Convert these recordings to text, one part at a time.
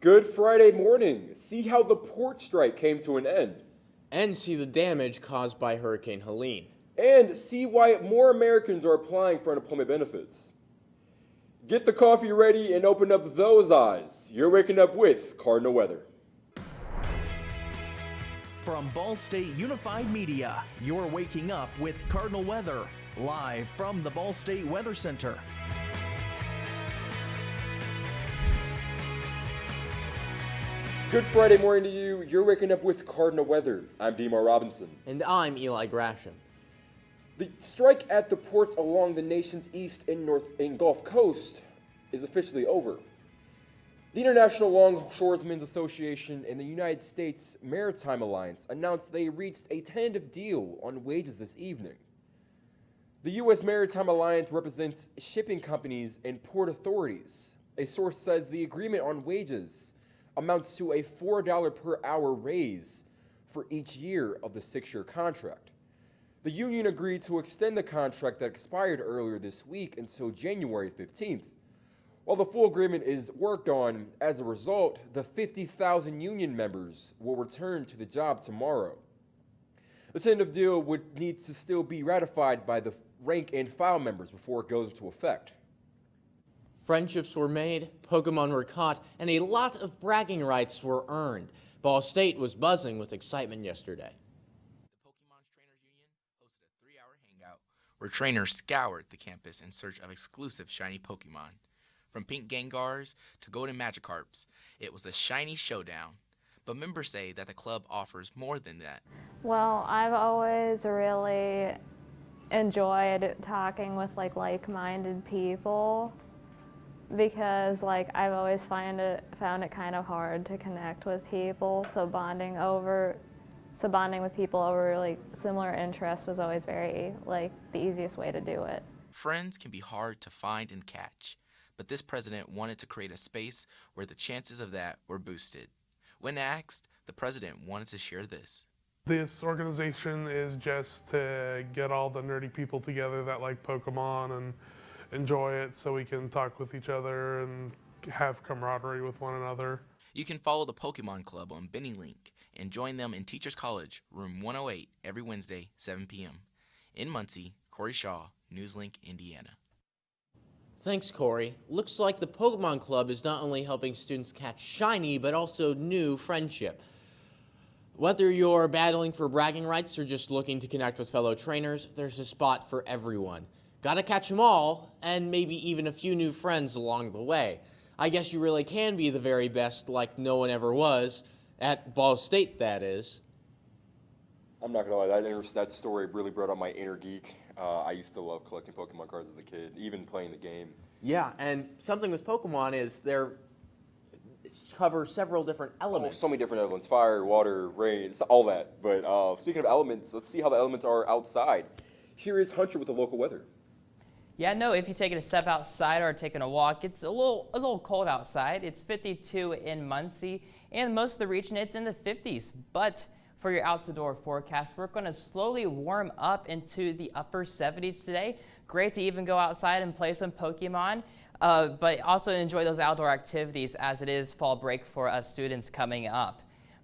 Good Friday morning. See how the port strike came to an end. And see the damage caused by Hurricane Helene. And see why more Americans are applying for unemployment benefits. Get the coffee ready and open up those eyes. You're waking up with Cardinal weather. From Ball State Unified Media, you're waking up with Cardinal weather, live from the Ball State Weather Center. Good Friday morning to you. You're waking up with Cardinal weather. I'm Demar Robinson. And I'm Eli Grasham. The strike at the ports along the nation's east and Gulf Coast is officially over. The International Longshoremen's Association and the United States Maritime Alliance announced they reached a tentative deal on wages this evening. The U.S. Maritime Alliance represents shipping companies and port authorities. A source says the agreement on wages amounts to a $4 per hour raise for each year of the 6-year contract. The union agreed to extend the contract that expired earlier this week until January 15th. While the full agreement is worked on, as a result, the 50,000 union members will return to the job tomorrow. The tentative deal would need to still be ratified by the rank and file members before it goes into effect. Friendships were made, Pokemon were caught, and a lot of bragging rights were earned. Ball State was buzzing with excitement yesterday. The Pokemon Trainers Union hosted a 3-hour hangout where trainers scoured the campus in search of exclusive shiny Pokemon. From pink Gengars to golden Magikarps, it was a shiny showdown. But members say that the club offers more than that. Well, I've always really enjoyed talking with like-minded people because I've always found it kind of hard to connect with people. So bonding with people over really similar interests was always very the easiest way to do it. Friends can be hard to find and catch. But this president wanted to create a space where the chances of that were boosted. When asked, the president wanted to share this. This organization is just to get all the nerdy people together that like Pokemon and enjoy it so we can talk with each other and have camaraderie with one another. You can follow the Pokemon Club on Benny Link and join them in Teachers College, room 108, every Wednesday, 7 p.m. In Muncie, Corey Shaw, Newslink, Indiana. Thanks, Corey. Looks like the Pokemon Club is not only helping students catch shiny, but also new friendship. Whether you're battling for bragging rights or just looking to connect with fellow trainers, there's a spot for everyone. Gotta catch them all, and maybe even a few new friends along the way. I guess you really can be the very best like no one ever was, at Ball State, that is. I'm not gonna lie, that story really brought up my inner geek. I used to love collecting Pokemon cards as a kid, even playing the game. Yeah, and something with Pokemon is it covers several different elements. Oh, so many different elements: fire, water, rain, it's all that. But speaking of elements, let's see how the elements are outside. Here is Hunter with the local weather. Yeah, no, if you're taking a step outside or taking a walk, it's a little cold outside. It's 52 in Muncie, and most of the region, it's in the 50s. But for your out-the-door forecast, we're going to slowly warm up into the upper 70s today. Great to even go outside and play some Pokemon, but also enjoy those outdoor activities as it is fall break for us students coming up.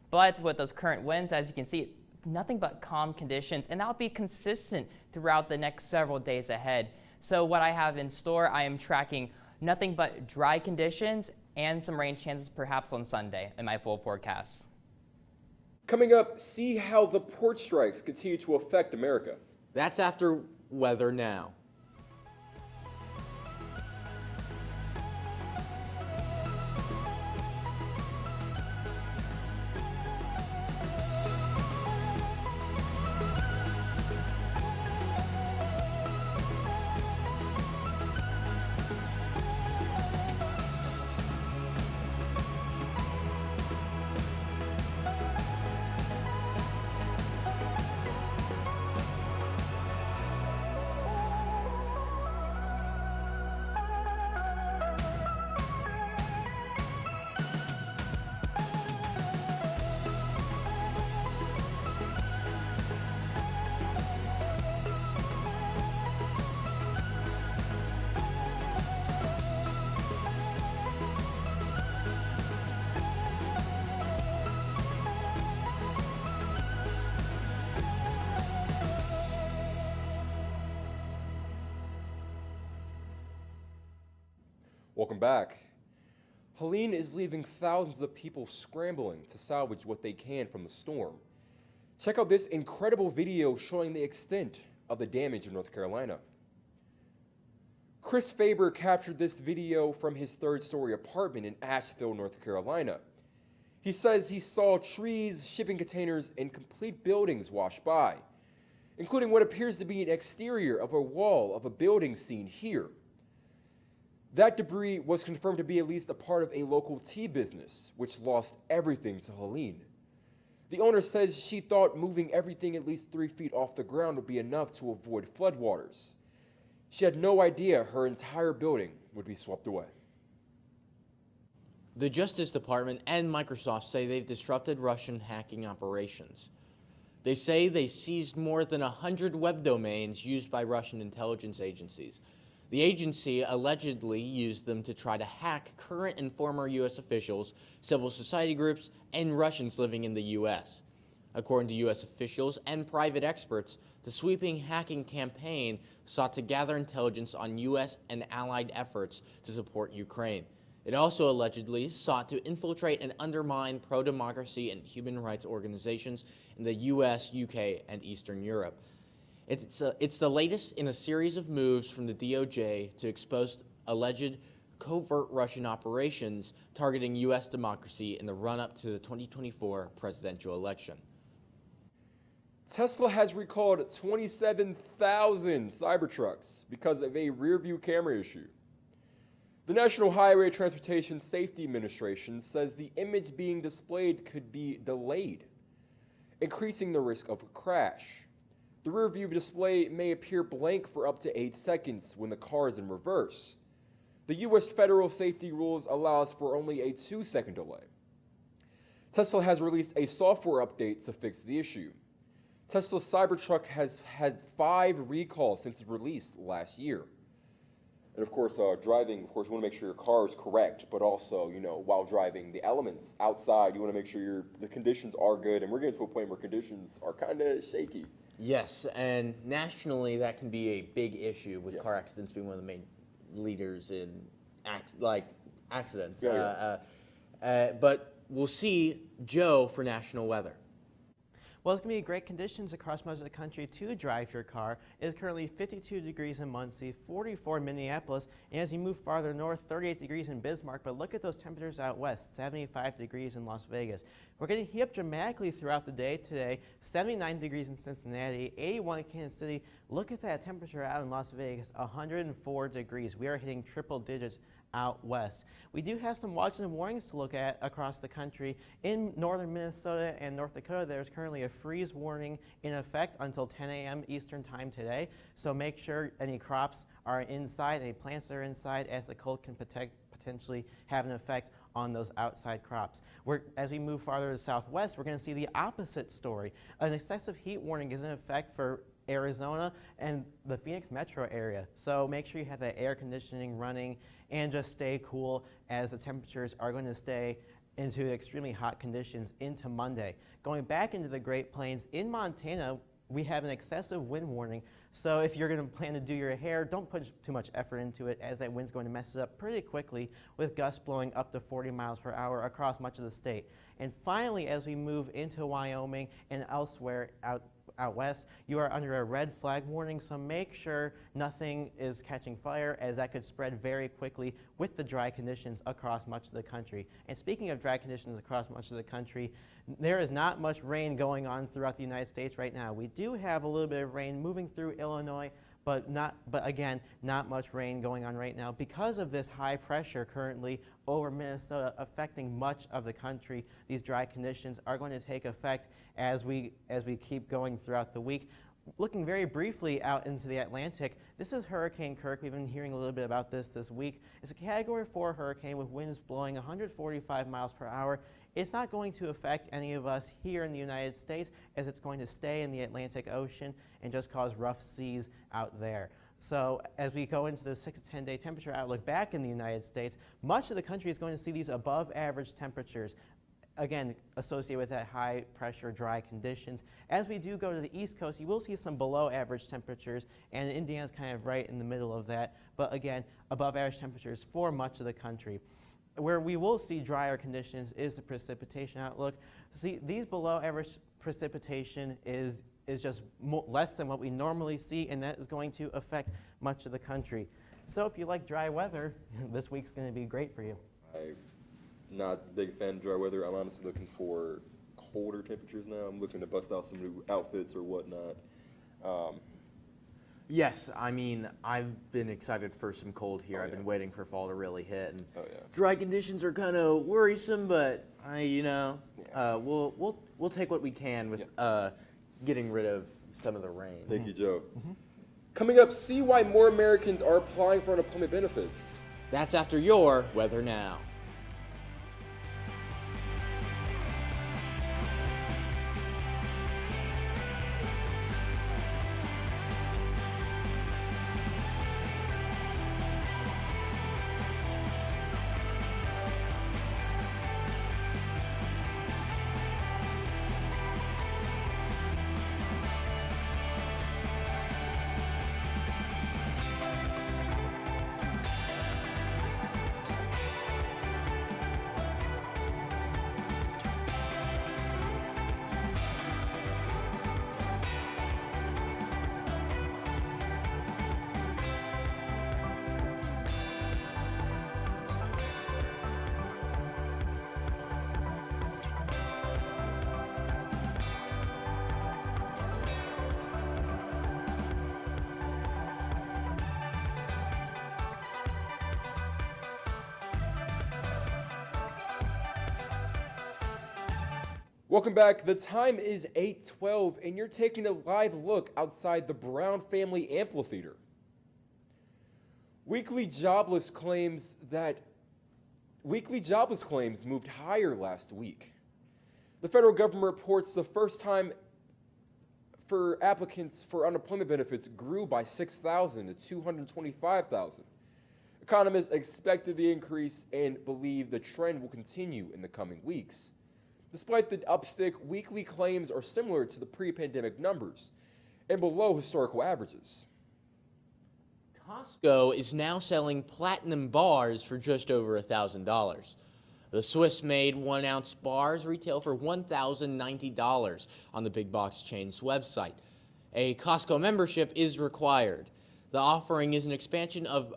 But with those current winds, as you can see, nothing but calm conditions, and that'll be consistent throughout the next several days ahead. So what I have in store, I am tracking nothing but dry conditions and some rain chances perhaps on Sunday in my full forecast. Coming up, see how the port strikes continue to affect America. That's after Weather Now. Welcome back. Helene is leaving thousands of people scrambling to salvage what they can from the storm. Check out this incredible video showing the extent of the damage in North Carolina. Chris Faber captured this video from his third-story apartment in Asheville, North Carolina. He says he saw trees, shipping containers, and complete buildings wash by, including what appears to be an exterior of a wall of a building seen here. That debris was confirmed to be at least a part of a local tea business, which lost everything to Helene. The owner says she thought moving everything at least 3 feet off the ground would be enough to avoid floodwaters. She had no idea her entire building would be swept away. The Justice Department and Microsoft say they've disrupted Russian hacking operations. They say they seized more than 100 web domains used by Russian intelligence agencies. The agency allegedly used them to try to hack current and former U.S. officials, civil society groups, and Russians living in the U.S. According to U.S. officials and private experts, the sweeping hacking campaign sought to gather intelligence on U.S. and allied efforts to support Ukraine. It also allegedly sought to infiltrate and undermine pro-democracy and human rights organizations in the U.S., UK, and Eastern Europe. It's the latest in a series of moves from the DOJ to expose alleged covert Russian operations targeting U.S. democracy in the run-up to the 2024 presidential election. Tesla has recalled 27,000 Cybertrucks because of a rear-view camera issue. The National Highway Transportation Safety Administration says the image being displayed could be delayed, increasing the risk of a crash. The rear-view display may appear blank for up to 8 seconds when the car is in reverse. The U.S. federal safety rules allows for only a 2-second delay. Tesla has released a software update to fix the issue. Tesla's Cybertruck has had 5 recalls since its release last year. And of course, driving, of course, you want to make sure your car is correct, but also, while driving, the elements outside, you want to make sure the conditions are good. And we're getting to a point where conditions are kind of shaky. Yes, and nationally, that can be a big issue with car accidents being one of the main leaders in accidents. But we'll see Joe for national weather. Well, it's going to be great conditions across much of the country to drive your car. It is currently 52 degrees in Muncie, 44 in Minneapolis, and as you move farther north, 38 degrees in Bismarck. But look at those temperatures out west, 75 degrees in Las Vegas. We're going to heat up dramatically throughout the day today, 79 degrees in Cincinnati, 81 in Kansas City. Look at that temperature out in Las Vegas, 104 degrees. We are hitting triple digits out west. We do have some watches and warnings to look at across the country. In northern Minnesota and North Dakota, there's currently a freeze warning in effect until 10 a.m. Eastern time today. So make sure any crops are inside, any plants are inside, as the cold can potentially have an effect on those outside crops. As we move farther to the southwest, we're going to see the opposite story. An excessive heat warning is in effect for Arizona and the Phoenix metro area. So make sure you have that air conditioning running and just stay cool, as the temperatures are going to stay into extremely hot conditions into Monday. Going back into the Great Plains, in Montana, we have an excessive wind warning. So if you're going to plan to do your hair, don't put too much effort into it, as that wind's going to mess it up pretty quickly, with gusts blowing up to 40 miles per hour across much of the state. And finally, as we move into Wyoming and elsewhere out west, you are under a red flag warning, so make sure nothing is catching fire, as that could spread very quickly with the dry conditions across much of the country. And speaking of dry conditions across much of the country, there is not much rain going on throughout the United States right now. We do have a little bit of rain moving through Illinois, but again, not much rain going on right now because of this high pressure currently over Minnesota affecting much of the country. These dry conditions are going to take effect as we keep going throughout the week. Looking very briefly out into the Atlantic, this is Hurricane Kirk. We've been hearing a little bit about this week. It's a Category 4 hurricane with winds blowing 145 miles per hour. It's not going to affect any of us here in the United States, as it's going to stay in the Atlantic Ocean and just cause rough seas out there. So as we go into the 6 to 10 day temperature outlook back in the United States, much of the country is going to see these above average temperatures. again, associated with that high pressure, dry conditions. As we do go to the East Coast, you will see some below average temperatures, and Indiana's kind of right in the middle of that, but again, above average temperatures for much of the country. Where we will see drier conditions is the precipitation outlook. See, these below average precipitation is just less than what we normally see, and that is going to affect much of the country. So if you like dry weather, this week's going to be great for you. I'm not a big fan of dry weather. I'm honestly looking for colder temperatures now. I'm looking to bust out some new outfits or whatnot. Yes, I mean, I've been excited for some cold here. I've been waiting for fall to really hit. And dry conditions are kind of worrisome, but we'll take what we can with getting rid of some of the rain. Thank you, Joe. Coming up, see why more Americans are applying for unemployment benefits. That's after your Weather Now. Welcome back. The time is 8:12, and you're taking a live look outside the Brown Family Amphitheater. Weekly jobless claims moved higher last week. The federal government reports the first time for applicants for unemployment benefits grew by 6,000 to 225,000. Economists expected the increase and believe the trend will continue in the coming weeks. Despite the upstick, weekly claims are similar to the pre-pandemic numbers and below historical averages. Costco is now selling platinum bars for just over $1,000. The Swiss-made 1-ounce bars retail for $1,090 on the big box chain's website. A Costco membership is required. The offering is an expansion of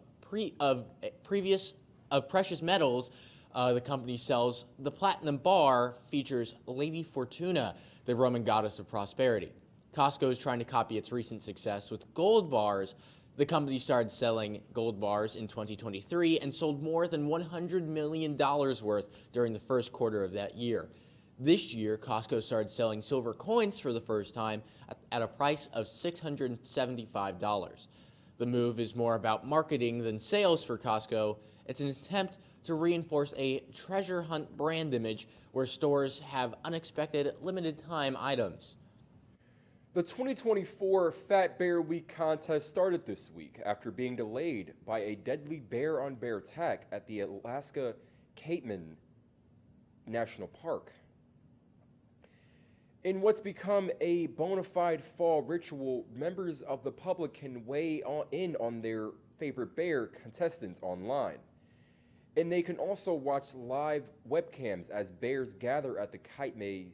precious metals. The company sells. The platinum bar features Lady Fortuna, the Roman goddess of prosperity. Costco is trying to copy its recent success with gold bars. The company started selling gold bars in 2023 and sold more than $100 million worth during the first quarter of that year. This year, Costco started selling silver coins for the first time at a price of $675. The move is more about marketing than sales for Costco. It's an attempt to reinforce a treasure hunt brand image where stores have unexpected limited-time items. The 2024 Fat Bear Week contest started this week after being delayed by a deadly bear-on-bear attack at the Alaska Capeman National Park. In what's become a bona fide fall ritual, members of the public can weigh in on their favorite bear contestants online. And they can also watch live webcams as bears gather at the Capeman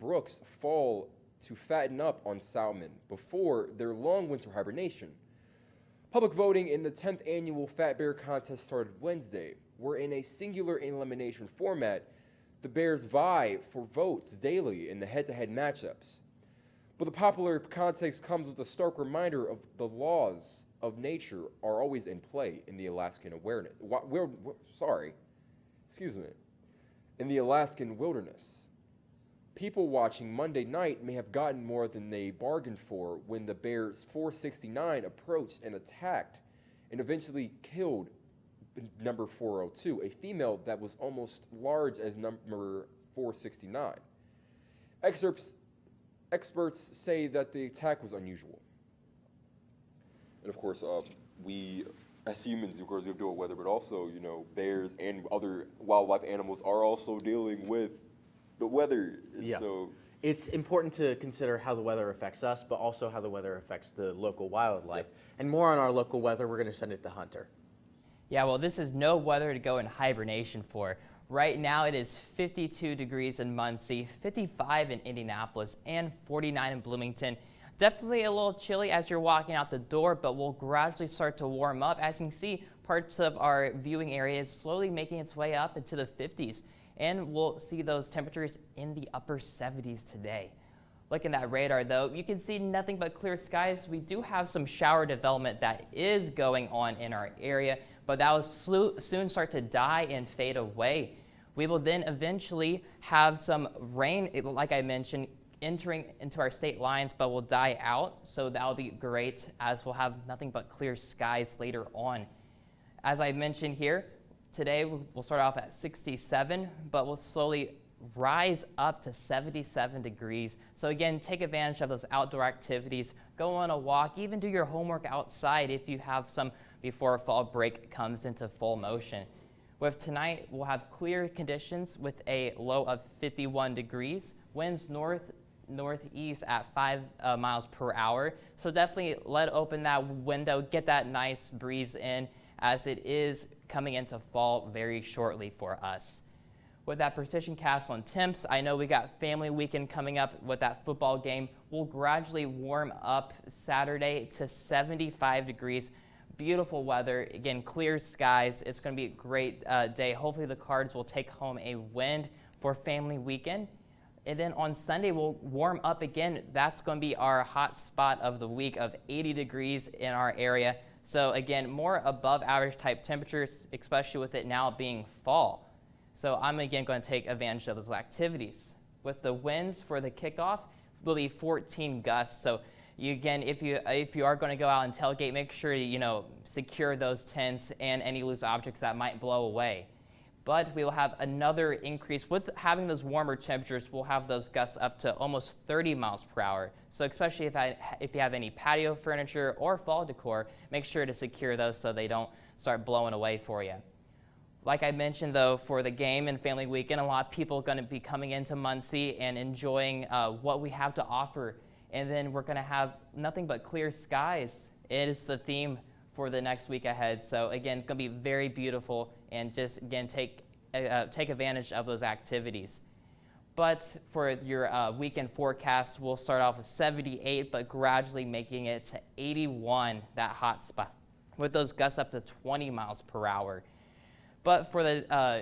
Brooks Fall to fatten up on salmon before their long winter hibernation. Public voting in the 10th annual Fat Bear contest started Wednesday, where in a singular elimination format, the bears vie for votes daily in the head-to-head matchups. But the popular contest comes with a stark reminder of the laws of nature are always in play in the Alaskan in the Alaskan wilderness. People watching Monday night may have gotten more than they bargained for when the bears 469 approached and attacked and eventually killed number 402, a female that was almost large as number 469. Experts say that the attack was unusual. And of course, we as humans, of course, we have to deal with weather, but also, bears and other wildlife animals are also dealing with the weather is Yeah. so. It's important to consider how the weather affects us, but also how the weather affects the local wildlife. And more on our local weather, we're going to send it to Hunter. Yeah, well, this is no weather to go in hibernation for. Right now it is 52 degrees in Muncie, 55 in Indianapolis, and 49 in Bloomington. Definitely a little chilly as you're walking out the door, but we'll gradually start to warm up. As you can see, parts of our viewing area is slowly making its way up into the 50s, and we'll see those temperatures in the upper 70s today. Looking at that radar, though, you can see nothing but clear skies. We do have some shower development that is going on in our area, but that will soon start to die and fade away. We will then eventually have some rain, like I mentioned, entering into our state lines, but will die out. So that'll be great, as we'll have nothing but clear skies later on. As I mentioned here, today we'll start off at 67, but we'll slowly rise up to 77 degrees. So again, take advantage of those outdoor activities. Go on a walk, even do your homework outside if you have some before fall break comes into full motion. With tonight, we'll have clear conditions with a low of 51 degrees, winds northeast at 5 miles per hour. So definitely let open that window, get that nice breeze in, as it is coming into fall very shortly for us. With that precision cast on temps, I know we got family weekend coming up with that football game. We'll gradually warm up Saturday to 75 degrees. Beautiful weather, again, clear skies. It's going to be a great day. Hopefully the Cards will take home a win for family weekend. And then on Sunday, we'll warm up again. That's going to be our hot spot of the week of 80 degrees in our area. So again, more above average type temperatures, especially with it now being fall. So I'm again going to take advantage of those activities. With the winds for the kickoff, will be 14 gusts. So again, if you are going to go out and tailgate, make sure you secure those tents and any loose objects that might blow away. But we will have another increase with having those warmer temperatures. We'll have those gusts up to almost 30 miles per hour. So especially if you have any patio furniture or fall decor, make sure to secure those so they don't start blowing away for you. Like I mentioned, though, for the game and family weekend, a lot of people are going to be coming into Muncie and enjoying what we have to offer. And then we're going to have nothing but clear skies. It is the theme for the next week ahead. So again, it's going to be very beautiful, and just again take advantage of those activities. But for your weekend forecast, we'll start off with 78, but gradually making it to 81, that hot spot, with those gusts up to 20 miles per hour. But for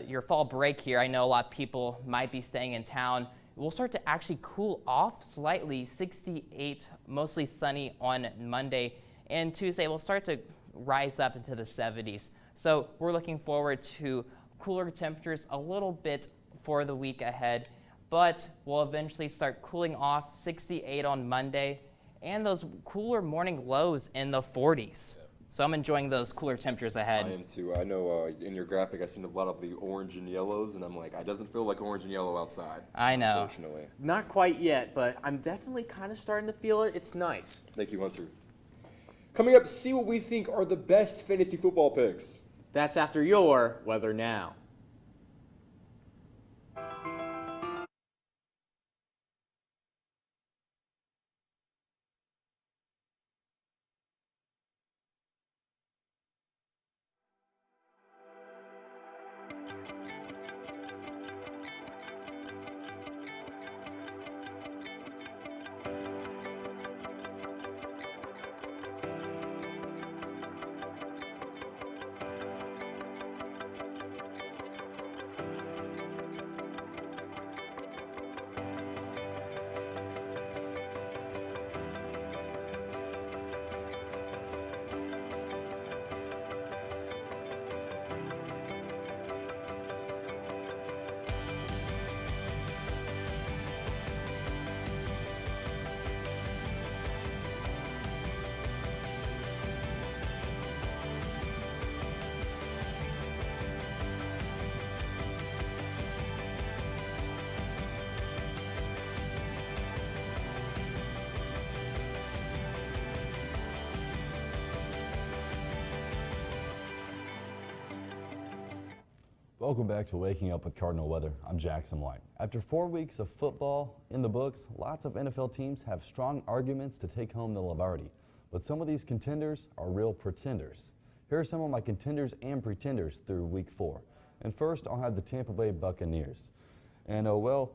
your fall break here, I know a lot of people might be staying in town. We'll start to actually cool off slightly, 68, mostly sunny on Monday. And Tuesday, we'll start to rise up into the 70s. So we're looking forward to cooler temperatures a little bit for the week ahead. But we'll eventually start cooling off, 68 on Monday, and those cooler morning lows in the 40s. So I'm enjoying those cooler temperatures ahead. I am too. I know in your graphic I seen a lot of the orange and yellows, and I'm like, it doesn't feel like orange and yellow outside. I know. Unfortunately. Not quite yet, but I'm definitely kind of starting to feel it. It's nice. Thank you, Hunter. Coming up, see what we think are the best fantasy football picks. That's after your weather now. Welcome back to Waking Up with Cardinal Weather. I'm Jackson White. After 4 weeks of football in the books, lots of NFL teams have strong arguments to take home the Lombardi. But some of these contenders are real pretenders. Here are some of my contenders and pretenders through week 4. And first, I'll have the Tampa Bay Buccaneers. And well,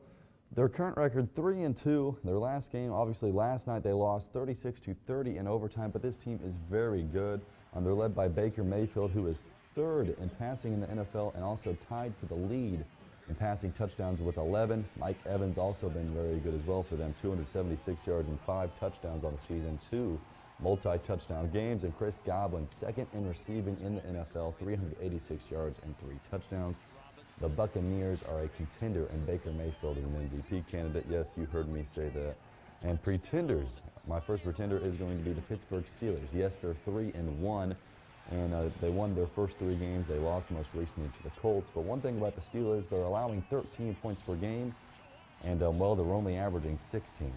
their current record 3-2. Their last game, obviously last night they lost 36-30 in overtime, but this team is very good. They're led by Baker Mayfield, who is third in passing in the NFL and also tied for the lead in passing touchdowns with 11. Mike Evans also been very good as well for them, 276 yards and 5 touchdowns on the season, 2 multi-touchdown games. And Chris Godwin, second in receiving in the NFL, 386 yards and 3 touchdowns. The Buccaneers are a contender, and Baker Mayfield is an MVP candidate. Yes, you heard me say that. And pretenders, my first pretender is going to be the Pittsburgh Steelers. Yes, they're 3-1. And they won their first 3 games. They lost most recently to the Colts. But one thing about the Steelers, they're allowing 13 points per game. And, well, they're only averaging 16.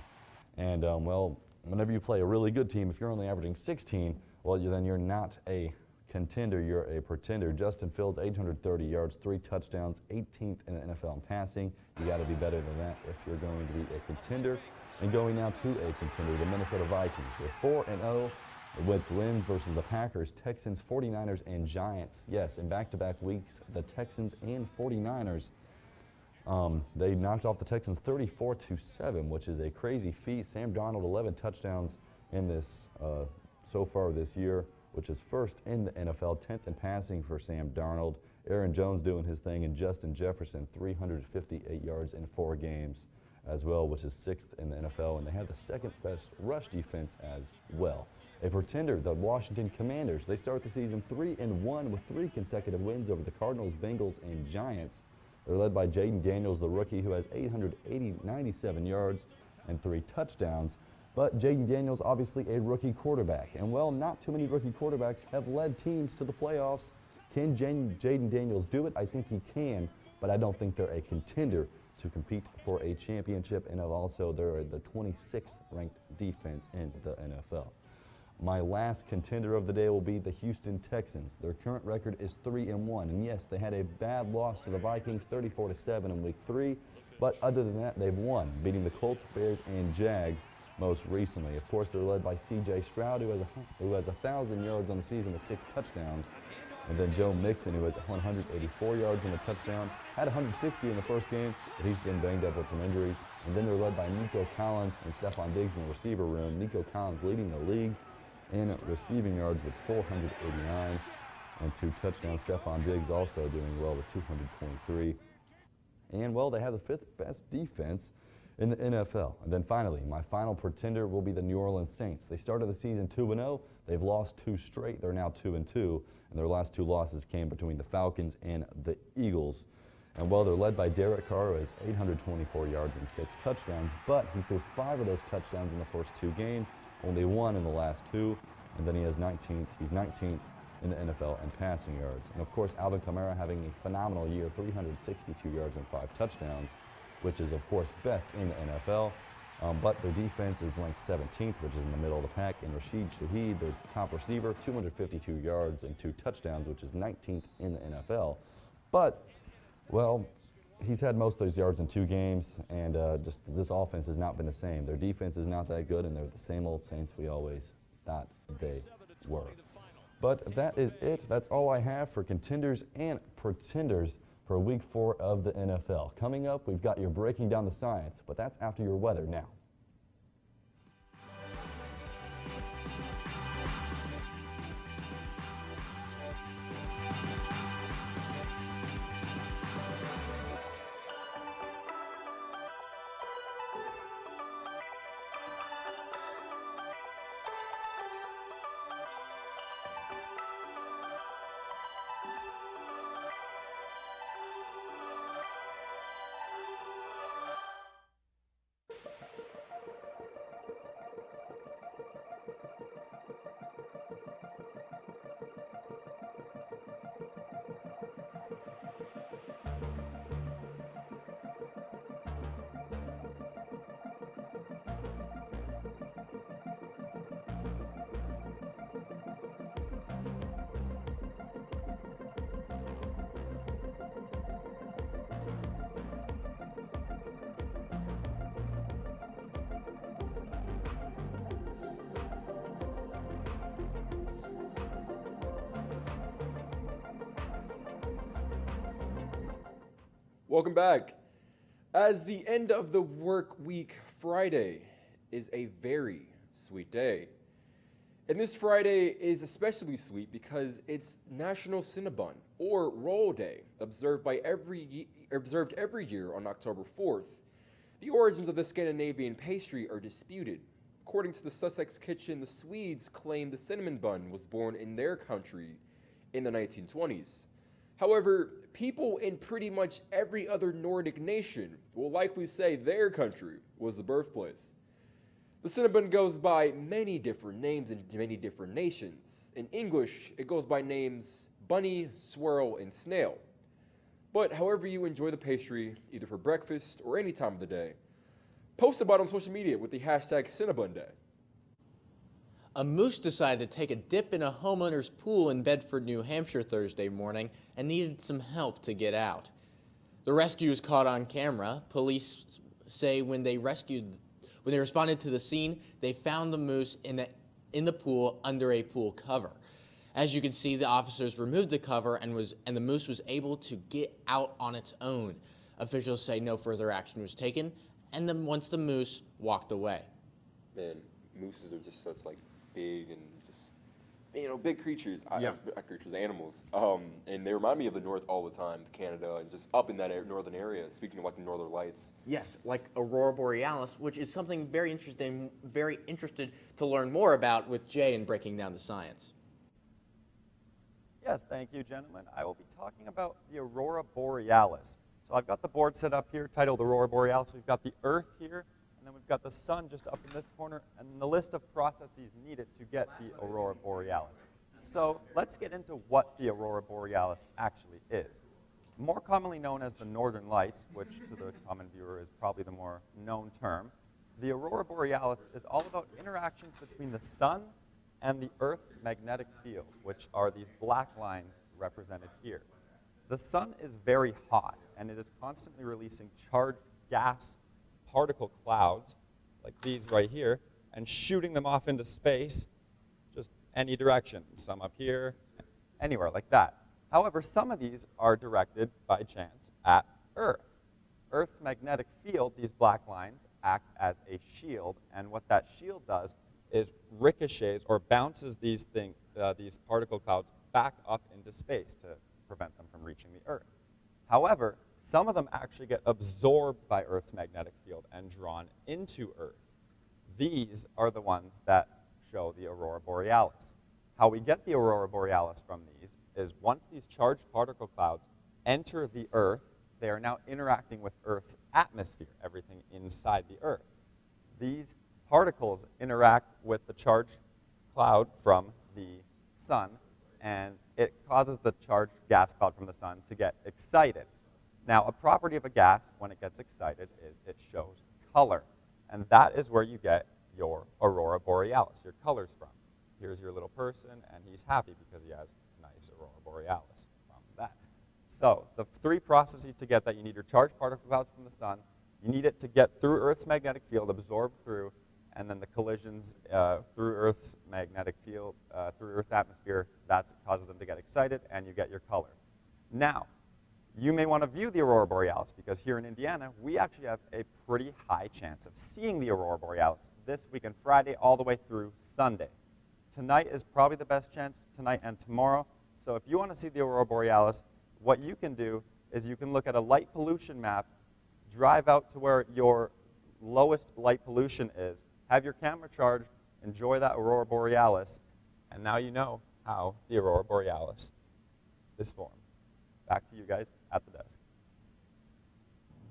And, well, whenever you play a really good team, if you're only averaging 16, well, then you're not a contender. You're a pretender. Justin Fields, 830 yards, 3 touchdowns, 18th in the NFL in passing. You got to be better than that if you're going to be a contender. And going now to a contender, the Minnesota Vikings. They're 4-0. With wins versus the Packers, Texans, 49ers, and Giants. Yes, in back-to-back weeks, the Texans and 49ers, they knocked off the Texans 34-7, which is a crazy feat. Sam Darnold, 11 touchdowns in this so far this year, which is first in the NFL, 10th in passing for Sam Darnold. Aaron Jones doing his thing, and Justin Jefferson, 358 yards in 4 games as well, which is 6th in the NFL, and they have the second best rush defense as well. A pretender, the Washington Commanders. They start the season 3-1 with 3 consecutive wins over the Cardinals, Bengals, and Giants. They're led by Jaden Daniels, the rookie, who has 97 yards and 3 touchdowns. But Jaden Daniels, obviously a rookie quarterback. And, well, not too many rookie quarterbacks have led teams to the playoffs. Can Jaden Daniels do it? I think he can, but I don't think they're a contender to compete for a championship. And also, they're the 26th ranked defense in the NFL. My last contender of the day will be the Houston Texans. Their current record is 3-1, and yes, they had a bad loss to the Vikings, 34-7 in Week 3, but other than that, they've won, beating the Colts, Bears, and Jags most recently. Of course, they're led by C.J. Stroud, who has 1,000 yards on the season with 6 touchdowns, and then Joe Mixon, who has 184 yards and a touchdown, had 160 in the first game, but he's been banged up with some injuries. And then they're led by Nico Collins and Stephon Diggs in the receiver room. Nico Collins leading the league in receiving yards with 489 and 2 touchdowns. Stephon Diggs also doing well with 223. And, well, they have the 5th best defense in the NFL. And then finally, my final pretender will be the New Orleans Saints. They started the season 2-0. They've lost 2 straight. They're now 2-2. And their last 2 losses came between the Falcons and the Eagles. And, well, they're led by Derek Carr, who has 824 yards and 6 touchdowns. But he threw 5 of those touchdowns in the first 2 games. Only 1 in the last 2, and then he's 19th in the NFL in passing yards. And of course, Alvin Kamara having a phenomenal year, 362 yards and 5 touchdowns, which is of course best in the NFL. But their defense is ranked 17th, which is in the middle of the pack. And Rashid Shaheed, their top receiver, 252 yards and 2 touchdowns, which is 19th in the NFL. But, well, he's had most of those yards in 2 games, and just this offense has not been the same. Their defense is not that good, and they're the same old Saints we always thought they were. But that is it. That's all I have for contenders and pretenders for Week 4 of the NFL. Coming up, we've got your Breaking Down the Science, but that's after your weather now. Welcome back. As the end of the work week, Friday is a very sweet day. And this Friday is especially sweet because it's National Cinnabon, or Roll Day, observed every year on October 4th. The origins of the Scandinavian pastry are disputed. According to the Sussex Kitchen, the Swedes claim the cinnamon bun was born in their country in the 1920s. However, people in pretty much every other Nordic nation will likely say their country was the birthplace. The cinnabon goes by many different names in many different nations. In English, it goes by names bunny, swirl, and snail. But however you enjoy the pastry, either for breakfast or any time of the day, post about it on social media with the hashtag Cinnabon Day. A moose decided to take a dip in a homeowner's pool in Bedford, New Hampshire Thursday morning and needed some help to get out. The rescue was caught on camera. Police say when they responded to the scene, they found the moose in the pool under a pool cover. As you can see, the officers removed the cover and the moose was able to get out on its own. Officials say no further action was taken, and then once the moose walked away. Man, mooses are just such big and just big creatures. Creatures, animals. And they remind me of the North all the time, Canada, and just up in that northern area. Speaking of the Northern Lights. Yes, like Aurora Borealis, which is something very interesting, very interested to learn more about with Jay in breaking down the science. Yes, thank you, gentlemen. I will be talking about the Aurora Borealis. So I've got the board set up here titled Aurora Borealis. We've got the Earth here, and then we've got the sun just up in this corner, and the list of processes needed to get the Aurora Borealis. So let's get into what the Aurora Borealis actually is. More commonly known as the Northern Lights, which to the common viewer is probably the more known term, the Aurora Borealis is all about interactions between the sun and the Earth's magnetic field, which are these black lines represented here. The sun is very hot, and it is constantly releasing charged gas particle clouds, like these right here, and shooting them off into space, just any direction, some up here, anywhere like that. However, some of these are directed by chance at Earth. Earth's magnetic field, these black lines, act as a shield, and what that shield does is ricochets or bounces these particle clouds back up into space to prevent them from reaching the Earth. However, some of them actually get absorbed by Earth's magnetic field and drawn into Earth. These are the ones that show the Aurora Borealis. How we get the Aurora Borealis from these is once these charged particle clouds enter the Earth, they are now interacting with Earth's atmosphere, everything inside the Earth. These particles interact with the charged cloud from the sun, and it causes the charged gas cloud from the sun to get excited. Now, a property of a gas, when it gets excited, is it shows color. And that is where you get your Aurora Borealis, your colors from. Here's your little person, and he's happy because he has nice Aurora Borealis from that. So the three processes to get that: you need your charged particle clouds from the sun, you need it to get through Earth's magnetic field, absorbed through, and then the collisions through Earth's magnetic field, through Earth's atmosphere, that causes them to get excited, and you get your color. Now, you may want to view the Aurora Borealis because here in Indiana, we actually have a pretty high chance of seeing the Aurora Borealis this weekend, Friday, all the way through Sunday. Tonight is probably the best chance, tonight and tomorrow. So if you want to see the Aurora Borealis, what you can do is you can look at a light pollution map, drive out to where your lowest light pollution is, have your camera charged, enjoy that Aurora Borealis, and now you know how the Aurora Borealis is formed. Back to you guys at the desk.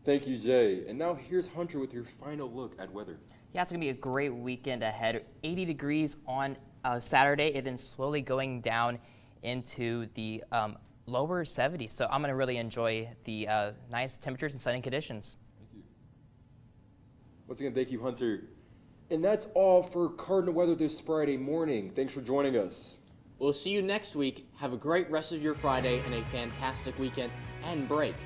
Thank you, Jay. And now here's Hunter with your final look at weather. Yeah, it's going to be a great weekend ahead. 80 degrees on Saturday, and then slowly going down into the lower 70s. So I'm going to really enjoy the nice temperatures and sunny conditions. Thank you. Once again, thank you, Hunter. And that's all for Cardinal weather this Friday morning. Thanks for joining us. We'll see you next week. Have a great rest of your Friday and a fantastic weekend and break.